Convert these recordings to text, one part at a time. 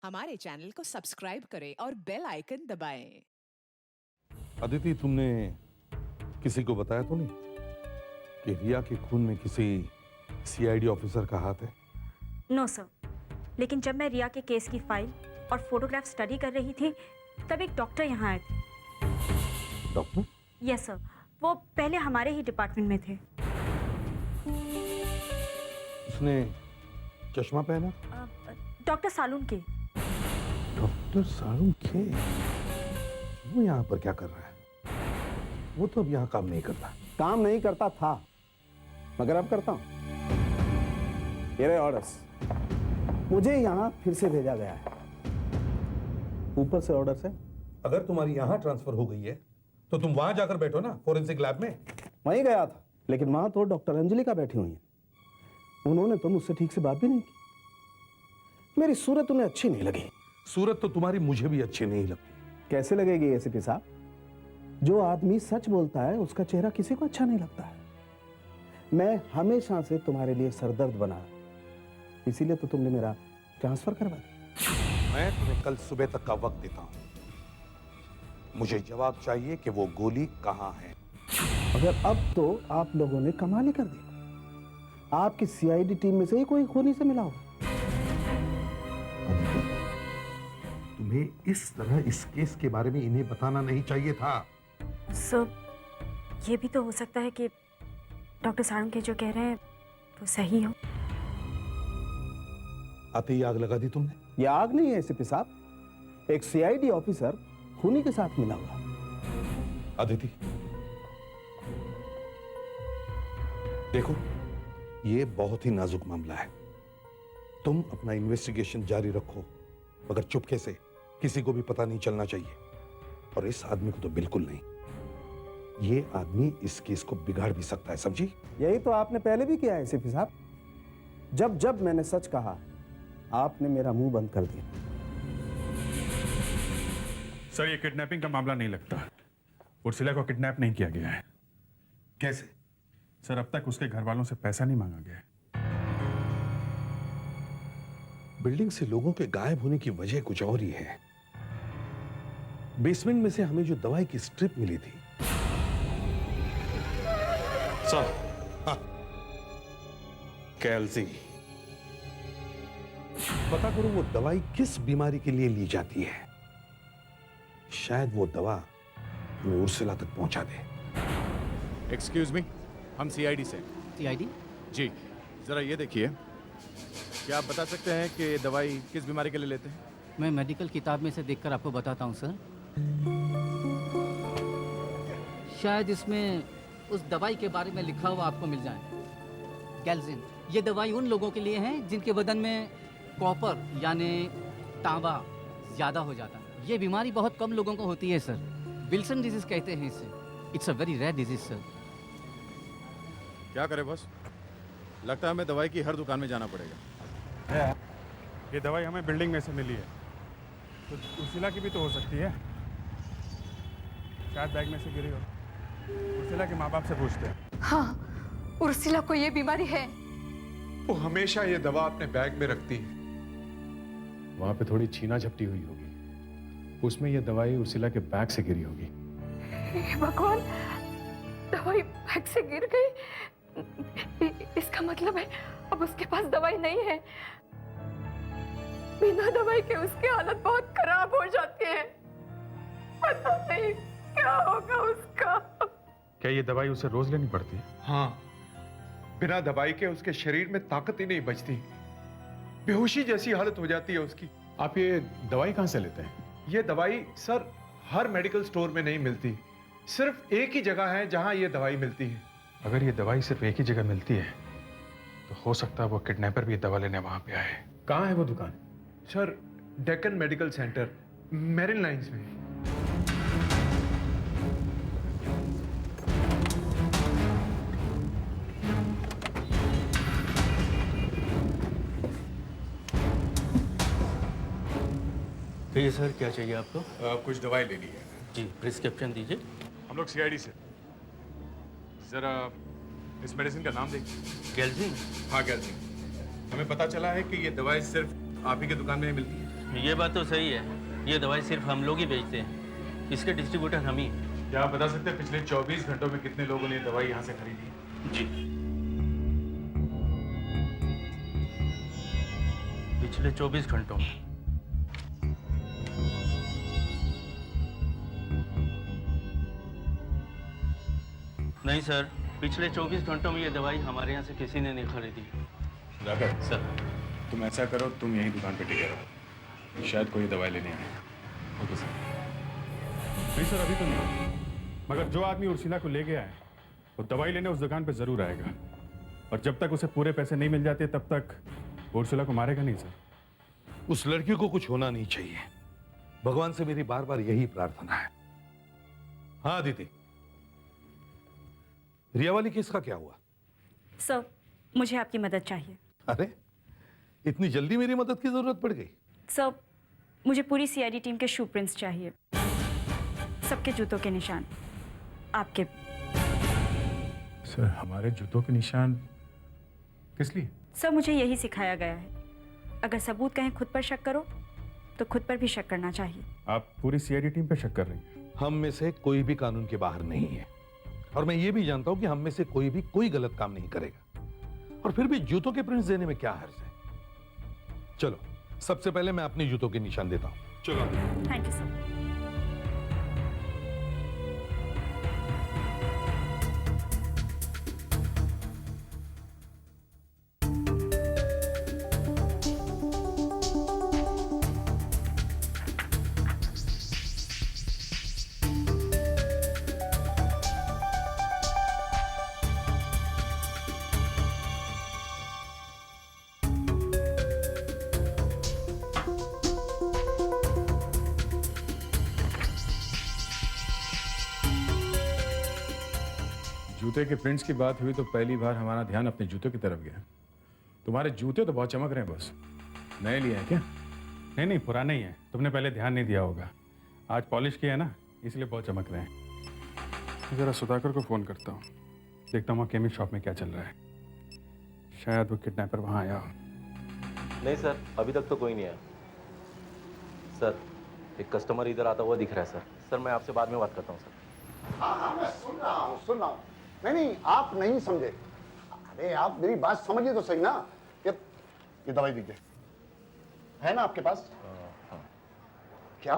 हमारे चैनल को सब्सक्राइब करें और बेल आइकन दबाएं। अदिति, तुमने किसी को बताया तो नहीं कि रिया के खून में किसी सीआईडी ऑफिसर का हाथ है? नो सर, लेकिन जब मैं रिया के केस की फाइल और फोटोग्राफ स्टडी कर रही थी तब एक डॉक्टर यहाँ आए थे। डॉक्टर? यस सर, वो पहले हमारे ही डिपार्टमेंट में थे। उसने चश्मा पहना? डॉक्टर सालून के। डॉक्टर सालून के? वो यहाँ पर क्या कर रहा है? वो तो अब यहाँ काम नहीं करता। काम नहीं करता था, मगर अब करता हूं। ये रहे ऑर्डर्स। मुझे यहाँ फिर से भेजा गया है। ऊपर से ऑर्डर्स है। अगर तुम्हारी यहाँ ट्रांसफर हो गई है तो तुम वहां जाकर बैठो ना, फोरेंसिक लैब में। वहीं गया था, लेकिन वहां तो डॉक्टर अंजलिका बैठी हुई है। उन्होंने तो मुझसे ठीक से बात भी नहीं की। मेरी सूरत उन्हें अच्छी नहीं लगी। सूरत तो तुम्हारी मुझे भी अच्छी नहीं लगती। कैसे लगेगी एसीपी साहब? जो आदमी सच बोलता है उसका चेहरा किसी को अच्छा नहीं लगता है। मैं हमेशा से तुम्हारे लिए सरदर्द बना, इसीलिए तो तुमने मेरा ट्रांसफर करवा दिया। मैं तुम्हें कल सुबह तक का वक्त देता हूं। मुझे जवाब चाहिए कि वो गोली कहां है। मगर अब तो आप लोगों ने कमाल ही कर दी। आपकी सीआईडी टीम में से ही कोई खूनी से मिला होगा। तुम्हें इस तरह इस केस के बारे में इन्हें बताना नहीं चाहिए था। सर, ये भी तो हो सकता है कि डॉक्टर सालून के जो कह रहे हैं वो सही हो। आते ही आग लगा दी तुमने। ये आग नहीं है एसीपी साहब, एक सीआईडी ऑफिसर खूनी के साथ मिला हुआ। अदिति, देखो, ये बहुत ही नाजुक मामला है। तुम अपना इन्वेस्टिगेशन जारी रखो, मगर चुपके से, किसी को भी पता नहीं चलना चाहिए। और इस आदमी को तो बिल्कुल नहीं। ये आदमी इस केस को बिगाड़ भी सकता है, समझी? यही तो आपने पहले भी किया है एसीपी साहब। जब जब मैंने सच कहा, आपने मेरा मुंह बंद कर दिया। सर, ये किडनैपिंग का मामला नहीं लगता। उर्सिला को किडनैप नहीं किया गया है। कैसे? सर, अब तक उसके घर वालों से पैसा नहीं मांगा गया है। बिल्डिंग से लोगों के गायब होने की वजह कुछ और ही है। बेसमेंट में से हमें जो दवाई की स्ट्रिप मिली थी, सर, कैल्सी, पता करो वो दवाई किस बीमारी के लिए ली जाती है। शायद वो दवा हमें उर्सिला तक पहुंचा दे। एक्सक्यूज मी, हम सीआईडी से। सीआईडी? जी, जरा ये देखिए, क्या आप बता सकते हैं कि ये दवाई किस बीमारी के लिए लेते हैं? मैं मेडिकल किताब में से देखकर आपको बताता हूँ सर। शायद इसमें उस दवाई के बारे में लिखा हुआ आपको मिल जाए। गैल्जिन, ये दवाई उन लोगों के लिए है जिनके बदन में कॉपर यानी तांबा ज़्यादा हो जाता है। ये बीमारी बहुत कम लोगों को होती है सर। विल्सन डिजीज कहते हैं इसे। It's a very rare disease sir. क्या करें बस, लगता है हमें दवाई की हर दुकान में जाना पड़ेगा। ये दवाई हमें बिल्डिंग में से मिली है, तो उर्सिला की भी तो हो सकती है। शायद बैग में से गिरी हो। उर्सिला के माँ बाप से पूछते हैं। हाँ, उर्सिला को ये बीमारी है। वो हमेशा ये दवा अपने बैग में रखती है। वहां पे थोड़ी छीना झपटी हुई होगी, उसमें ये दवाई उर्सिला के बैग से गिरी होगी। हे भगवान, दवाई बैग से गिर गई। इसका मतलब है अब उसके पास दवाई नहीं है। बिना दवाई के उसकी हालत बहुत खराब हो जाती है। पता नहीं क्या होगा उसका। क्या ये दवाई उसे रोज लेनी पड़ती है? हाँ, बिना दवाई के उसके शरीर में ताकत ही नहीं बचती। बेहोशी जैसी हालत हो जाती है उसकी। आप ये दवाई कहाँ से लेते हैं? ये दवाई सर हर मेडिकल स्टोर में नहीं मिलती। सिर्फ एक ही जगह है जहां ये दवाई मिलती है। अगर ये दवाई सिर्फ एक ही जगह मिलती है तो हो सकता है वो किडनैपर भी दवा लेने वहां पे आए। कहाँ है वो दुकान? Sir, Deccan medical centre, marine lines में। तो ये सर, क्या चाहिए आपको? कुछ दवाई लेनी है जी, प्रिस्क्रिप्शन दीजिए। हम लोग सीआईडी से। जरा इस मेडिसिन का नाम देखिए। गैल्जिन? हाँ, गैल्जिन। हमें पता चला है कि ये दवाई सिर्फ आप ही की दुकान में ही मिलती है। ये बात तो सही है, ये दवाई सिर्फ हम लोग ही बेचते हैं, इसके डिस्ट्रीब्यूटर हम ही हैं। क्या आप बता सकते हैं पिछले 24 घंटों में कितने लोगों ने दवाई यहाँ से खरीदी? जी, पिछले 24 घंटों में नहीं सर, पिछले 24 घंटों में ये दवाई हमारे यहाँ से किसी ने नहीं खरीदी। सुधाकर, सर तुम ऐसा करो, तुम यहीं दुकान पे टिके रहो, शायद कोई दवाई लेने आए। Okay sir. नहीं सर, अभी तो नहीं, मगर जो आदमी उर्सिला को ले गया है वो दवाई लेने उस दुकान पे जरूर आएगा, और जब तक उसे पूरे पैसे नहीं मिल जाते तब तक उर्सिला को मारेगा नहीं सर। उस लड़की को कुछ होना नहीं चाहिए, भगवान से मेरी बार बार यही प्रार्थना है। हाँ दीदी, रिया वाली केस का क्या हुआ? सर, मुझे आपकी मदद चाहिए। अरे, इतनी जल्दी मेरी मदद की जरूरत पड़ गई? सर, मुझे पूरी सीआईडी टीम के शू प्रिंट्स चाहिए, सबके जूतों के निशान, आपके। सर, हमारे जूतों के निशान किस लिए? सर, मुझे यही सिखाया गया है, अगर सबूत कहें खुद पर शक करो तो खुद पर भी शक करना चाहिए। आप पूरी सीआईडी टीम पे शक कर रही हैं? हम में से कोई भी कानून के बाहर नहीं है, और मैं ये भी जानता हूं कि हम में से कोई भी कोई गलत काम नहीं करेगा, और फिर भी जूतों के प्रिंट्स देने में क्या हर्ज है? चलो, सबसे पहले मैं अपने जूतों के निशान देता हूं। चलो। Thank you sir. जूते के प्रिंट्स की बात हुई तो पहली बार हमारा ध्यान अपने जूतों की तरफ गया। तुम्हारे जूते तो बहुत चमक रहे हैं बॉस। नए लिए हैं क्या? नहीं नहीं, पुराने ही हैं, तुमने पहले ध्यान नहीं दिया होगा। आज पॉलिश किया है ना, इसलिए बहुत चमक रहे हैं। जरा सुधाकर को फ़ोन करता हूँ, देखता हूँ केमिक शॉप में क्या चल रहा है, शायद वो किडनैपर वहाँ आया हो। नहीं सर, अभी तक तो कोई नहीं आया। सर, एक कस्टमर इधर आता हुआ दिख रहा है सर। सर, मैं आपसे बाद में बात करता हूँ सर। हाँ, मैं सुन रहा हूँ। नहीं, आप नहीं समझे। अरे आप मेरी बात समझिए तो सही ना। ये दवाई दीजिए, है ना आपके पास? हाँ। क्या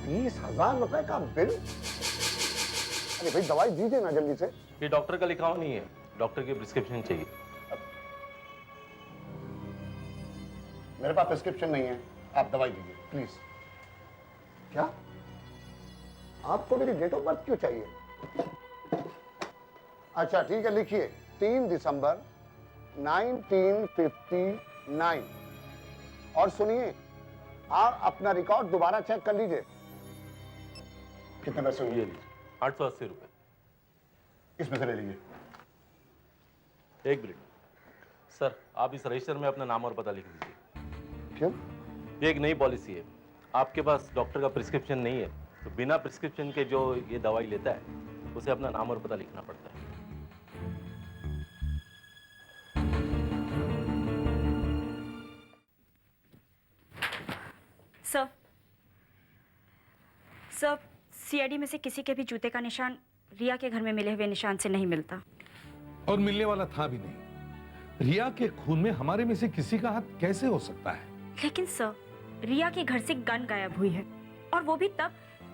20,000 रुपए का बिल? अरे भाई दवाई दीजिए ना जल्दी से। ये डॉक्टर का लिखा हुआ नहीं है, डॉक्टर की प्रिस्क्रिप्शन चाहिए। मेरे पास प्रिस्क्रिप्शन नहीं है, आप दवाई दीजिए प्लीज। क्या आपको मेरी डेट ऑफ बर्थ क्यों चाहिए? अच्छा ठीक है, लिखिए 3 दिसंबर 1959। और सुनिए, आप अपना रिकॉर्ड दोबारा चेक कर लीजिए। कितने पैसे हुए? 880 रुपए। इसमें से ले लीजिए। एक मिनट सर, आप इस रजिस्टर में अपना नाम और पता लिख दीजिए। क्यों? ये एक नई पॉलिसी है, आपके पास डॉक्टर का प्रिस्क्रिप्शन नहीं है तो बिना प्रिस्क्रिप्शन के जो ये दवाई लेता है उसे अपना नाम और पता लिखना पड़ता है। सर, सीआईडी में से किसी के भी जूते का निशान रिया के घर में मिले हुए निशान से नहीं मिलता। और मिलने वाला था भी नहीं। रिया के खून में हमारे में से किसी का हाथ कैसे हो सकता है? लेकिन सर, रिया के घर से गन गायब हुई है, और वो भी तब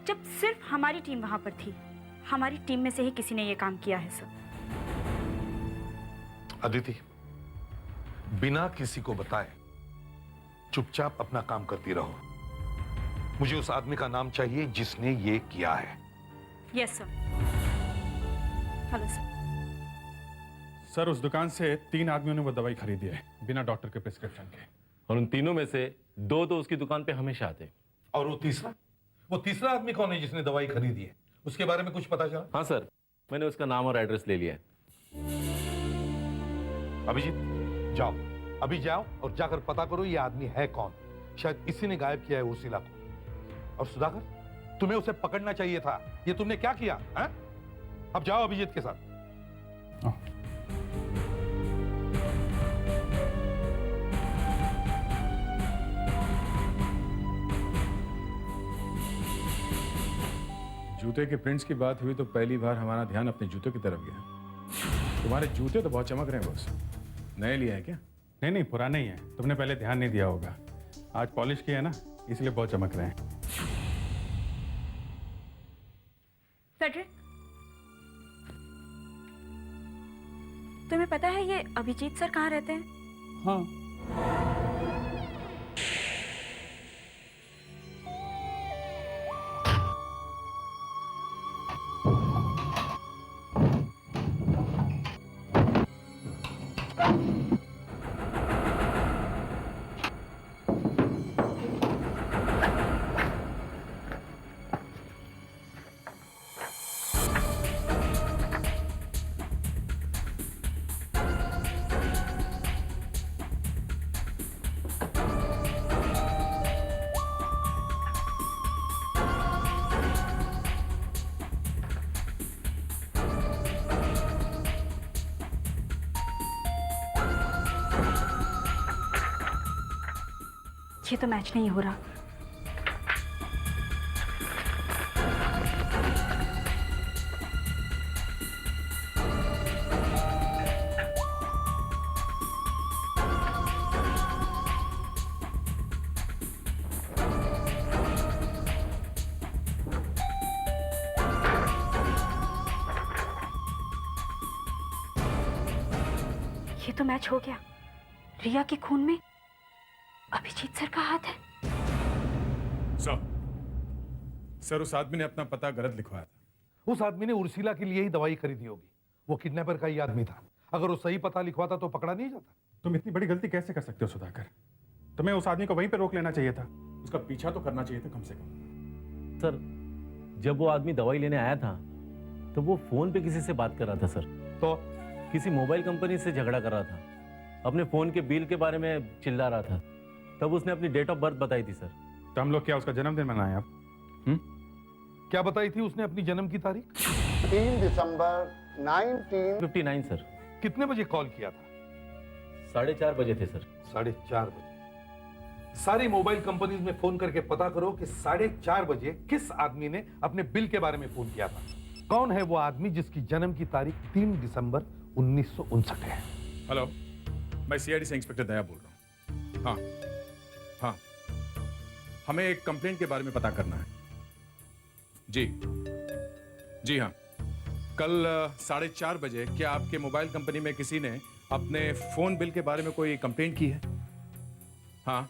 जब सिर्फ हमारी टीम वहां पर थी। हमारी टीम में से ही किसी ने ये काम किया है सर। अदिति, बिना किसी को बताए चुपचाप अपना काम करती रहो। मुझे उस आदमी का नाम चाहिए जिसने ये किया है। Yes sir. Hello sir. Sir, उस दुकान से 3 आदमियों ने वो दवाई खरीदी है बिना डॉक्टर के प्रिस्क्रिप्शन के, और उन तीनों में से 2 तो उसकी दुकान पे हमेशा आते हैं। और वो तीसरा आदमी कौन है जिसने दवाई खरीदी है? उसके बारे में कुछ पता चला? हाँ सर, मैंने उसका नाम और एड्रेस ले लिया है। अभिजीत, जाओ, अभी जाओ और जाकर पता करो ये आदमी है कौन। शायद इसी ने गायब किया है उर्सिला को। और सुधाकर, तुम्हें उसे पकड़ना चाहिए था। ये तुमने क्या किया है? अब जाओ अभिजीत के साथ। जूते के प्रिंट्स की बात हुई तो पहली बार हमारा ध्यान अपने जूते की तरफ गया। तुम्हारे जूते तो बहुत चमक रहे हैं बॉस। नए लिए हैं क्या? नहीं नहीं, पुराने ही हैं। तुमने पहले ध्यान नहीं दिया होगा। आज पॉलिश किया है ना, इसलिए बहुत चमक रहे हैं। फेडरिक, तुम्हें पता है ये अभिजीत सर कहाँ रहते हैं? हाँ। ये तो मैच नहीं हो रहा। ये तो मैच हो गया। रिया के खून में अभिजीत सर का हाथ है। सर उस आदमी ने अपना पता गलत लिखवाया था। उस आदमी ने उर्सिला के लिए ही दवाई खरीदी होगी। वो किडनैपर का ही आदमी था। अगर वो सही पता लिखवाता तो पकड़ा नहीं जाता। तुम इतनी बड़ी गलती कैसे कर सकते हो सुधाकर? तुम्हें उस आदमी को वहीं पे रोक लेना चाहिए था। उसका पीछा तो करना चाहिए था कम से कम। सर जब वो आदमी दवाई लेने आया था तो वो फोन पे किसी से बात कर रहा था सर। तो किसी मोबाइल कंपनी से झगड़ा कर रहा था, अपने फोन के बिल के बारे में चिल्ला रहा था। तब उसने अपनी डेट ऑफ बर्थ बताई थी सर। तो हम लोग क्या उसका जन्मदिन मनाएं आप? क्या बताई थी उसने अपनी जन्म की तारीख? 3 दिसंबर 1959 सर। कितने बजे कॉल किया था? 4:30 बजे थे सर। 4:30 बजे। सारी मोबाइल कंपनीज में फोन करके पता करो कि 4:30 बजे किस आदमी ने अपने बिल के बारे में फोन किया था। कौन है वो आदमी जिसकी जन्म की तारीख 3 दिसंबर 1959 है? हेलो, मैं सीआईडी से इंस्पेक्टर दया बोल रहा हूँ। हाँ, हमें एक कंप्लेंट के बारे में पता करना है। जी हाँ, कल 4:30 बजे क्या आपके मोबाइल कंपनी में किसी ने अपने फोन बिल के बारे में कोई कंप्लेंट की है? हाँ,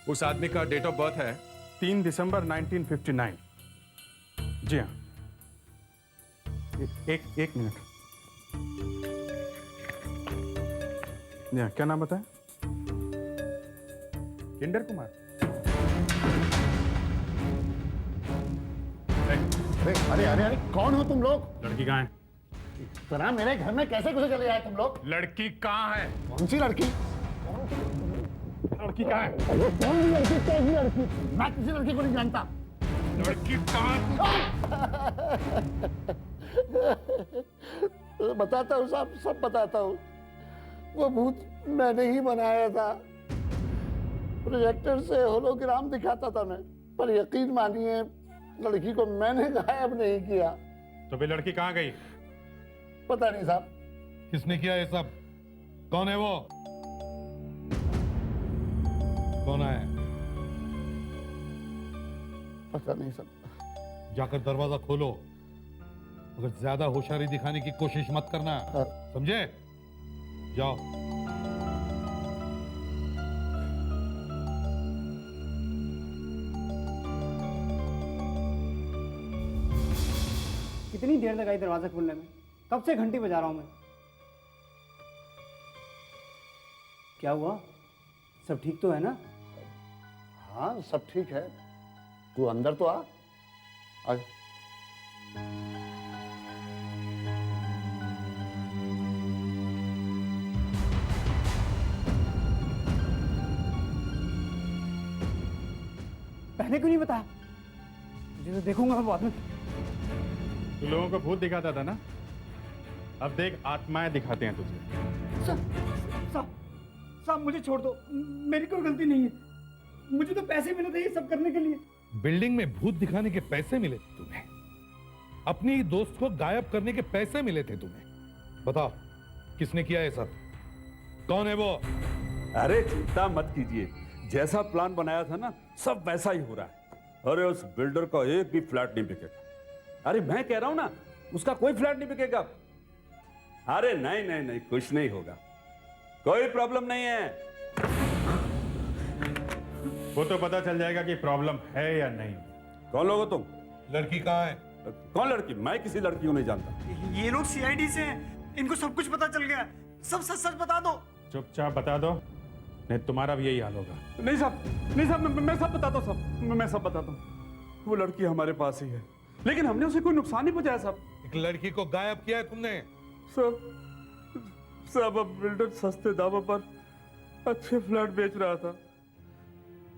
उस आदमी का डेट ऑफ बर्थ है 3 दिसंबर 1959। जी हाँ। एक मिनट। क्या नाम बताया? किंडर कुमार। अरे अरे अरे, कौन हो तुम लोग? लड़की कहाँ है? तरह मेरे घर में कैसे घुसे चले आए तुम लोग? लड़की कहाँ है? कौन सी लड़की? लड़की कहाँ है? कौन सी लड़की? कैसी लड़की? मैं किसी लड़की को नहीं जानता। लड़की कहाँ है? बताता हूँ साहब, सब बताता हूँ। वो भूत मैंने ही बनाया था। प्रोजेक्टर से होलोग्राम दिखाता था मैं, पर यकीन मानिए लड़की को मैंने गायब नहीं किया। तो भी लड़की कहाँ गई? पता नहीं साहब। किसने किया ये सब? कौन है वो? कौन है? पता नहीं साहब। जाकर दरवाजा खोलो। अगर ज्यादा होशियारी दिखाने की कोशिश मत करना, समझे? जाओ। कितनी देर लगाई दरवाजा खोलने में? कब से घंटी बजा रहा हूं मैं। क्या हुआ? सब ठीक तो है ना? हाँ सब ठीक है। तू अंदर तो आ। पहले क्यों नहीं बताया? मुझे तो देखूंगा मैं बाद में। तू लोगों को भूत दिखाता था ना, अब देख आत्माएं दिखाते हैं तुझे। साहब मुझे छोड़ दो, मेरी कोई गलती नहीं है। मुझे तो पैसे मिले थे ये सब करने के लिए। बिल्डिंग में भूत दिखाने के पैसे मिले थे तुम्हें, अपनी ही दोस्त को गायब करने के पैसे मिले थे तुम्हें। बताओ किसने किया ये सब? कौन है वो? अरे चिंता मत कीजिए, जैसा प्लान बनाया था ना सब वैसा ही हो रहा है। अरे उस बिल्डर का एक भी फ्लैट नहीं बिकेगा। अरे मैं कह रहा हूं ना, उसका कोई फ्लैट नहीं बिकेगा। अरे नहीं नहीं नहीं, कुछ नहीं होगा, कोई प्रॉब्लम नहीं है। वो तो पता चल जाएगा कि प्रॉब्लम है या नहीं। कौन लोग हो तुम? लड़की कहाँ है? कौन लड़की? मैं किसी लड़की को नहीं जानता। ये लोग सीआईडी से हैं, इनको सब कुछ पता चल गया। सब सच सच बता दो। चुपचाप बता दो, नहीं तुम्हारा भी यही हाल होगा। नहीं साहब, नहीं साहब, मैं सब बताता हूँ साहब, मैं सब बताता हूँ। वो लड़की हमारे पास ही है, लेकिन हमने उसे कोई नुकसान नहीं पहुंचाया साहब। एक लड़की को गायब किया है तुमने? साहब अब बिल्डर सस्ते दामों पर अच्छे फ्लैट बेच रहा था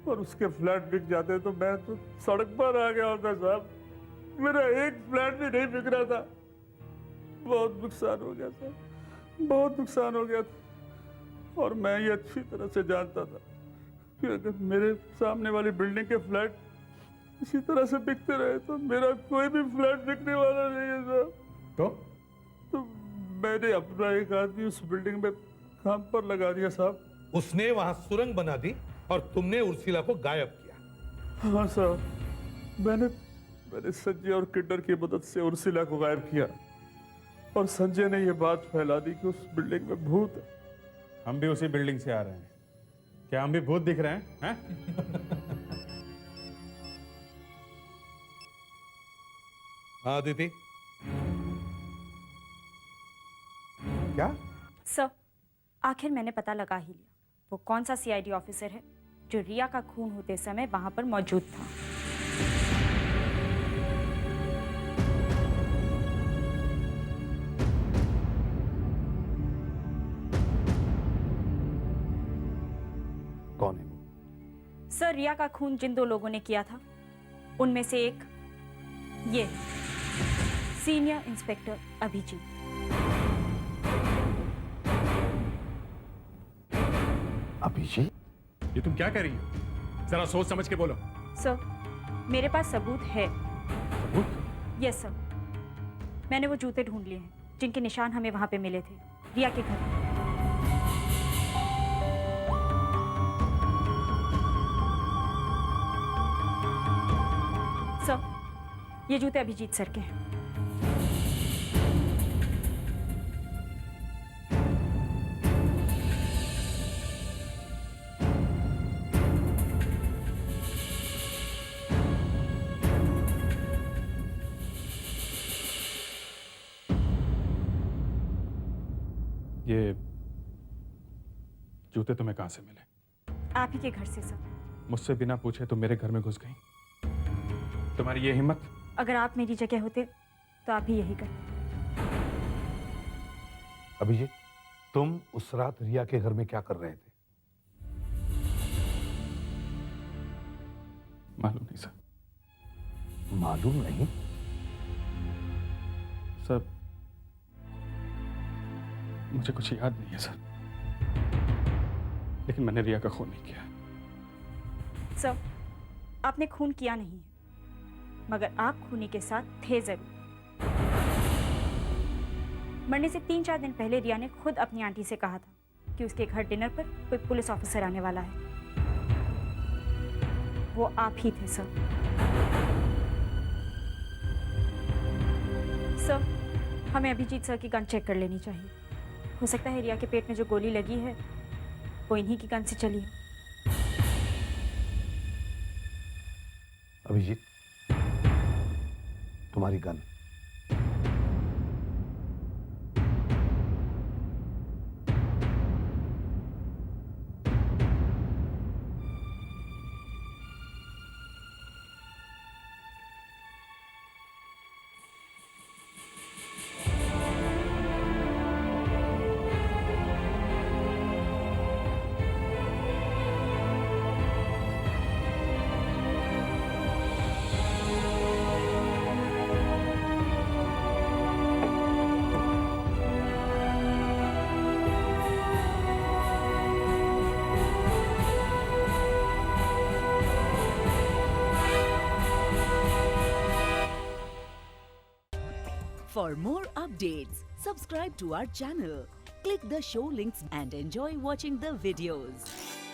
और उसके फ्लैट बिक जाते तो मैं तो सड़क पर आ गया होता साहब। मेरा एक फ्लैट भी नहीं बिक रहा था। बहुत नुकसान हो गया साहब, बहुत नुकसान हो गया था। और मैं ये अच्छी तरह से जानता था कि अगर मेरे सामने वाली बिल्डिंग के फ्लैट इसी तरह से बिकते रहे तो मेरा कोई भी फ्लैट बिकने वाला नहीं है साहब। तो मैंने अपना एक आदमी उस बिल्डिंग में काम पर लगा दिया साहब। उसने वहां सुरंग बना दी और तुमने उर्सिला को गायब किया? हाँ साहब, मैंने संजय और किड्डर की मदद से उर्सिला को गायब किया और संजय ने यह बात फैला दी कि उस बिल्डिंग में भूत है। हम भी उसी बिल्डिंग से आ रहे हैं, क्या हम भी भूत दिख रहे हैं, हैं? हाँ दीदी। क्या? सर, आखिर मैंने पता लगा ही लिया वो कौन सा सीआईडी ऑफिसर है जो रिया का खून होते समय वहां पर मौजूद था। कौन है वो? सर, रिया का खून जिन दो लोगों ने किया था उनमें से एक ये सीनियर इंस्पेक्टर अभिजीत। अभिजीत? ये तुम क्या कह रही हो? जरा सोच समझ के बोलो। सर, मेरे पास सबूत है। सबूत? यस सर, मैंने वो जूते ढूंढ लिए हैं जिनके निशान हमें वहां पे मिले थे रिया के घर में। सर, ये जूते अभिजीत सर के हैं। ये जूते तुम्हें कहां से मिले? आप ही के घर से सर। मुझसे बिना पूछे तुम मेरे घर में घुस गई? तुम्हारी ये हिम्मत? अगर आप मेरी जगह होते तो आप भी यही करते। अभिजीत, तुम उस रात रिया के घर में क्या कर रहे थे? मालूम नहीं सर। मालूम नहीं? सर, मुझे कुछ याद नहीं है सर, लेकिन मैंने रिया का खून नहीं किया। सर, आपने खून किया नहीं है, मगर आप खूनी के साथ थे जरूर। मरने से 3-4 दिन पहले रिया ने खुद अपनी आंटी से कहा था कि उसके घर डिनर पर कोई पुलिस ऑफिसर आने वाला है। वो आप ही थे सर। सर, हमें अभिजीत सर की गन चेक कर लेनी चाहिए। हो सकता है रिया के पेट में जो गोली लगी है वो इन्हीं की गन से चली है। अभिजीत, तुम्हारी gun. For more updates, subscribe to our channel, click the show links and enjoy watching the videos.